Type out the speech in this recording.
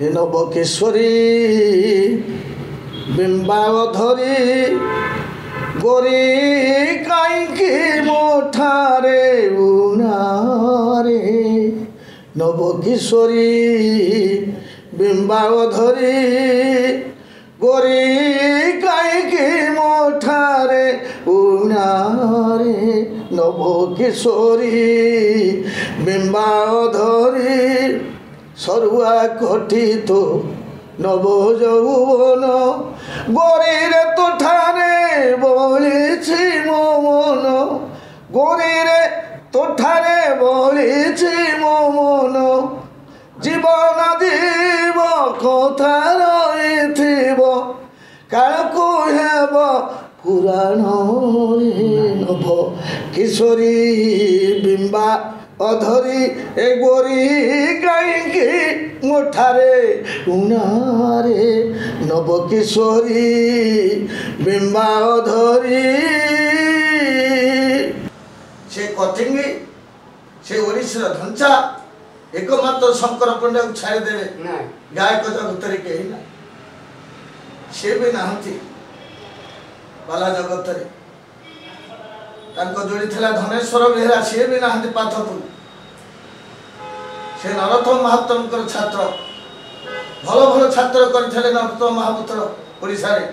हे नवकेश्वरी बिंबाव धरी गोरी काईकी मोठारे उनारे नवकेश्वरी बिंबाव धरी गोरी काईकी मोठारे उनारे नवकेश्वरी बिंबाव धरी सरुआ कथित नव यौवन गोरीरे तोठारे बोलिछि मो मन गोरीरे तोठारे बोलिछि मो मन जीवन जीव कथा रहिथिब कालकु हेब पुराण नभ किशोरी बिंबा अधरी ए गोरी काईकी मोठारे उनारे नव किशोरी बिंबा अधरी से कथिंगी से ओडिशा ढंचा एकमात्र शंकर पंडा को छाड़देवे गायक जगत कही ना से भी नहांती बाला जगत जोड़ी थिला धनेश्वर बेहरा सी भी ना पाथपुर से नरोत्तम महापुत्र छात्र भल भल छात्र करते नरोत्तम महापुत्र ओडिशा रे।